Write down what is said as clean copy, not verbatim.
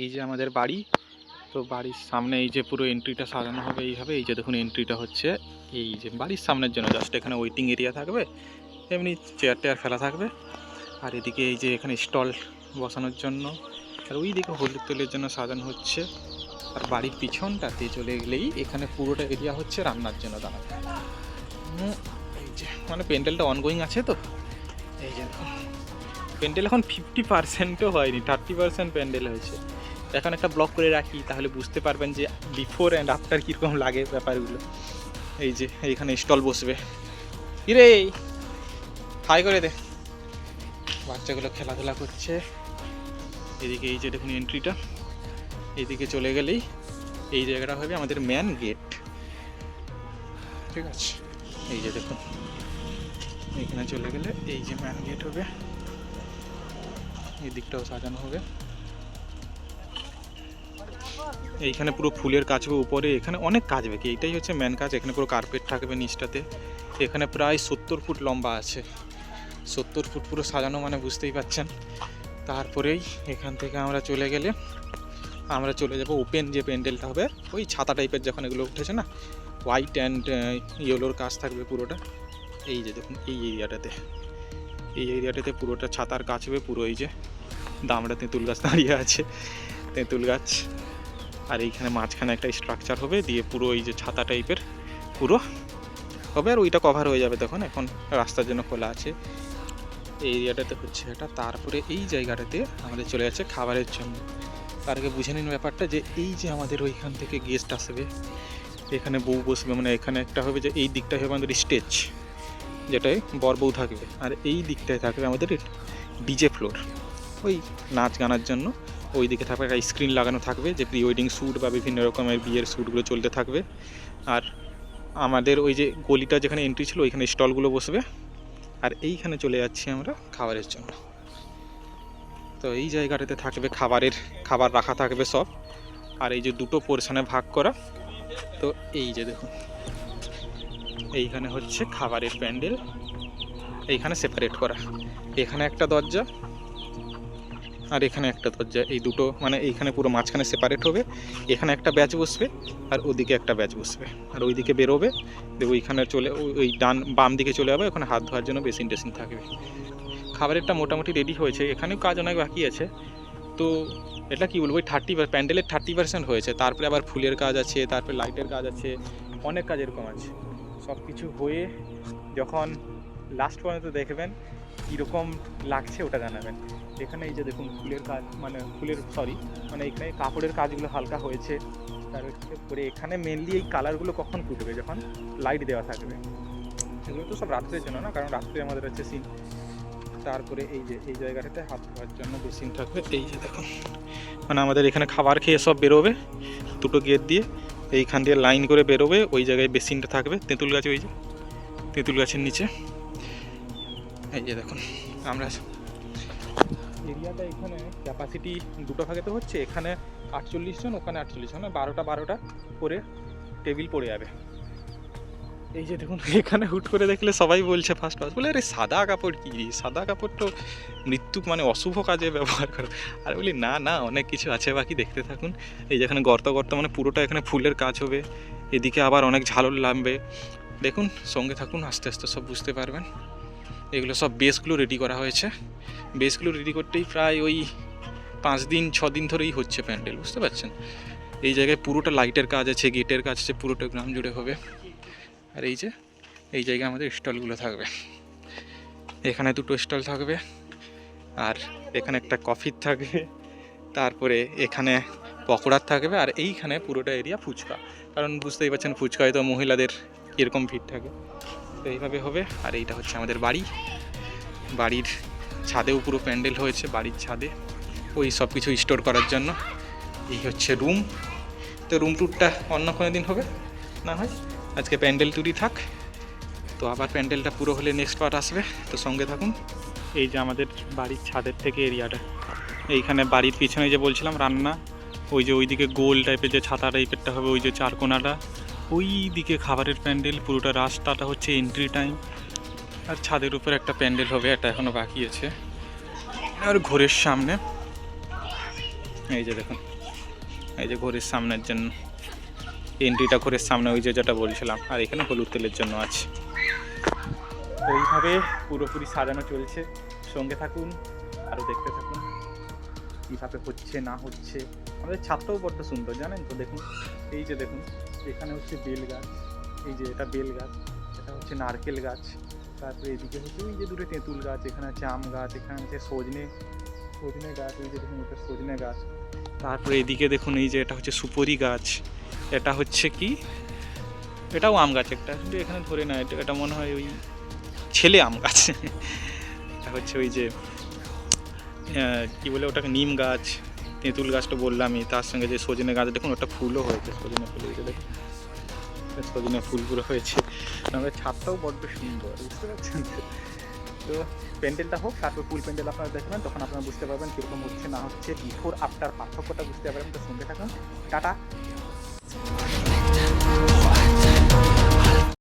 এই যে আমাদের বাড়ি। তো বাড়ির সামনে এই যে পুরো এন্ট্রিটা সাজানো হবে এইভাবে। এই যে দেখুন এন্ট্রিটা হচ্ছে এই যে বাড়ির সামনের জন্য, জাস্ট এখানে ওয়েটিং এরিয়া থাকবে, এমনি চেয়ার টেয়ার ফেলা থাকবে। আর এদিকে এই যে এখানে স্টল বসানোর জন্য, আর ওই দিকে হলুদ তেলের জন্য সাজানো হচ্ছে। আর বাড়ির পিছনটাতে চলে গেলেই এখানে পুরোটা এরিয়া হচ্ছে রান্নার জন্য দাঁড়াবে। এই যে মানে প্যান্ডেলটা অনগোয়িং আছে তো। এই যে দেখুন প্যান্ডেল এখন 50%ও হয়নি, 30% প্যান্ডেল হয়েছে। এখন একটা ব্লক করে রাখি, তাহলে বুঝতে পারবেন যে বিফোর অ্যান্ড আফটার কীরকম লাগে ব্যাপারগুলো। এই যে এইখানে স্টল বসবে। কিরে হাই করে দে, বাচ্চাগুলো খেলাধুলা করছে। এদিকে এই যে দেখুন এন্ট্রিটা, এইদিকে চলে গেলেই এই জায়গাটা হবে আমাদের মেন গেট। ঠিক আছে, এই যে দেখুন এইখানে চলে গেলে এই যে মেন গেট হবে। এই দিকটাও সাজানো হবে। এইখানে পুরো ফুলের কাজ হবে উপরে, এখানে অনেক কাজ বাকি, এইটাই হচ্ছে মেন কাজ। এখানে পুরো কার্পেট থাকবে নিচটাতে। এখানে প্রায় 70 ফুট লম্বা আছে, 70 ফুট পুরো সাজানো মানে বুঝতেই পারছেন। তারপরেই এখান থেকে আমরা চলে গেলে আমরা চলে যাব ওপেন যে প্যান্ডেলটা হবে, ওই ছাতা টাইপের যখন এগুলো উঠেছে না, হোয়াইট অ্যান্ড ইয়েলোর কাজ থাকবে পুরোটা। এই যে দেখুন এই এরিয়াটাতে পুরোটা ছাতার কাজ হবে পুরো। এই যে দামড়া তেঁতুল গাছ দাঁড়িয়ে আছে, তেঁতুল গাছ। আর এইখানে মাঝখানে একটা স্ট্রাকচার হবে দিয়ে পুরো এই যে ছাতা টাইপের পুরো হবে, আর ওইটা কভার হয়ে যাবে তখন। এখন রাস্তার জন্য খোলা আছে এই এরিয়াটাতে হচ্ছে এটা। তারপরে এই জায়গাটাতে আমাদের চলে যাচ্ছে খাবারের জন্য। তার আগে বুঝে নিন ব্যাপারটা, যে এই যে আমাদের ওইখান থেকে গেস্ট আসবে, এখানে বউ বসবে, মানে এখানে একটা হবে যে এই দিকটাই হবে আমাদের স্টেজ, যেটাই বর বউ থাকবে। আর এই দিকটায় থাকবে আমাদের ডিজে ফ্লোর, ওই নাচ গানার জন্য। ওই দিকে থাকবে একটা স্ক্রিন লাগানো থাকবে, যে প্রি ওয়েডিং শ্যুট বা বিভিন্ন রকমের বিয়ের শ্যুটগুলো চলতে থাকবে। আর আমাদের ওই যে গলিটা যেখানে এন্ট্রি ছিল ওইখানে স্টলগুলো বসবে। আর এইখানে চলে যাচ্ছি আমরা খাবারের জন্য। তো এই জায়গাটাতে থাকবে খাবার রাখা থাকবে সব। আর এই যে দুটো পোর্শনে ভাগ করা। তো এই যে দেখুন এইখানে হচ্ছে খাবারের প্যান্ডেল, এইখানে সেপারেট করা। এখানে একটা দরজা আর এখানে একটা দরজা, এই দুটো মানে এইখানে পুরো মাঝখানে সেপারেট হবে। এখানে একটা ব্যাচ বসবে আর ওদিকে একটা ব্যাচ বসবে, আর ওইদিকে বেরোবে। ওইখানে চলে ওই বাম দিকে চলে যাবে, ওখানে হাত ধোয়ার জন্য বেসিন টেসিন থাকবে। খাবারেরটা মোটামুটি রেডি হয়েছে, এখানেও কাজ অনেক বাকি আছে। তো এটা কি বলবো, ওই প্যান্ডেলের 30% হয়েছে। তারপরে আবার ফুলের কাজ আছে, তারপরে লাইটের কাজ আছে, অনেক কাজ এরকম আছে। সব কিছু হয়ে যখন লাস্ট পর্যন্ত দেখবেন কীরকম লাগছে ওটা জানাবেন। এখানে এই যে দেখুন ফুলের কাজ, মানে এখানে কাপড়ের কাজগুলো হালকা হয়েছে। তারপরে এখানে মেনলি এই কালারগুলো কখন ফুটবে, যখন লাইট দেওয়া থাকবে। এগুলো তো সব রাত্রের জন্য না, কারণ রাত্রে আমাদের হচ্ছে সিন। তারপরে এই যে এই জায়গাটাতে হাত ধোয়ার জন্য বেসিন থাকবে। এই যে দেখুন মানে আমাদের এখানে খাবার খেয়ে সব বেরোবে দুটো গেট দিয়ে, এইখান দিয়ে লাইন করে বেরোবে। ওই জায়গায় বেসিনটা থাকবে তেঁতুল গাছে, ওই যে তেঁতুল গাছের নিচে। এই যে দেখুন আমরা এরিয়াটা, এখানে ক্যাপাসিটি দুটো ভাগে তো হচ্ছে, এখানে 48 জন, ওখানে 48 জন, 12টা করে টেবিল পড়ে যাবে। এই যে দেখুন এখানে হুট করে দেখলে সবাই বলছে ফার্স্ট বলে, আরে সাদা কাপড় কি, সাদা কাপড় তো মৃত্যু মানে অশুভ কাজে ব্যবহার করে। আর বলি না না, অনেক কিছু আছে বাকি, দেখতে থাকুন। এই যেখানে গর্ত মানে পুরোটা এখানে ফুলের কাজ হবে। এদিকে আবার অনেক ঝালর নামবে, দেখুন সঙ্গে থাকুন, আস্তে আস্তে সব বুঝতে পারবেন। এগুলো সব বেসগুলো রেডি করা হয়েছে। বেসগুলো রেডি করতেই প্রায় ওই 5-6 দিন ধরেই হচ্ছে প্যান্ডেল, বুঝতে পারছেন। এই জায়গায় পুরোটা লাইটের কাজ আছে, গেটের কাজ আছে, পুরোটা গ্রাম জুড়ে হবে। আর এই যে এই জায়গায় আমাদের স্টলগুলো থাকবে, এখানে দুটো স্টল থাকবে, আর এখানে একটা কফির থাকবে, তারপরে এখানে পকোড়ার থাকবে, আর এইখানে পুরোটা এরিয়া ফুচকা। কারণ বুঝতেই পারছেন ফুচকায় তো মহিলাদের কীরকম ভিড় থাকে। তো এইভাবে হবে। আর এইটা হচ্ছে আমাদের বাড়ির ছাদেও পুরো প্যান্ডেল হয়েছে, বাড়ির ছাদে ওই সব কিছু স্টোর করার জন্য। এই হচ্ছে রুম। তো রুম ট্যুরটা অন্য কোনো দিন হবে না হয়, আজকে প্যান্ডেল ট্যুরই থাক। তো আবার প্যান্ডেলটা পুরো হলে নেক্সট পার্ট আসবে, তো সঙ্গে থাকুন। এই যে আমাদের বাড়ির ছাদের থেকে এরিয়াটা, এইখানে বাড়ির পিছনে যে বলছিলাম রান্না, ওই যে ওইদিকে গোল টাইপের যে ছাতা টাইপেরটা হবে, ওই যে চারকোনাটা, ওই দিকে খাবারের প্যান্ডেল, পুরোটা রাস্তাটা হচ্ছে এন্ট্রি টাইম। আর ছাদের উপর একটা প্যান্ডেল হবে, এটা এখনও বাকি আছে। আর ঘরের সামনে এই যে দেখুন এই যে ঘরের সামনের জন্য এন্ট্রিটা ঘরের সামনে, ওই যে যেটা বলছিলাম, আর এখানে হলুদ তেলের জন্য আছে। এইভাবে পুরোপুরি সাজানো চলছে, সঙ্গে থাকুন আরও দেখতে থাকুন কীভাবে হচ্ছে না হচ্ছে। আমাদের ছাদটাও বড্ড সুন্দর জানেন তো, দেখুন এই যে দেখুন এখানে হচ্ছে বেল গাছ, এই যে এটা বেল গাছ, এটা হচ্ছে নারকেল গাছ, তারপরে এদিকে হচ্ছে ওই যে দুটো তেঁতুল গাছ, এখানে আছে আম গাছ, এখানে আছে সজনে গাছ, ওই যে দেখুন এটা সজনে গাছ, তারপরে এদিকে দেখুন এই যে এটা হচ্ছে সুপারি গাছ, এটা হচ্ছে কি, এটাও আম গাছ একটা, কিন্তু এখানে ধরে না, এটা মনে হয় ওই ছেলে আম গাছ। এটা হচ্ছে ওই যে কি বলে ওটাকে, নিম গাছ, তেঁতুল গাছটা বললামই, তার সঙ্গে যে সজনে গাছ দেখুন ওটা ফুলও হয়েছে, সজনে ফুল, ওই যে দেখুন সজনে ফুলগুলো হয়েছে। আমাদের ছাদটাও বড্ড সুন্দর, বুঝতে পারছেন তো। প্যান্ডেলটা হোক, তারপর ফুল প্যান্ডেল আপনারা দেখবেন, তখন আপনারা বুঝতে পারবেন কীরকম হচ্ছে না হচ্ছে, বিফোর আফটার পার্থক্যটা বুঝতে পারবেন। তো সঙ্গে থাকুন, টাটা।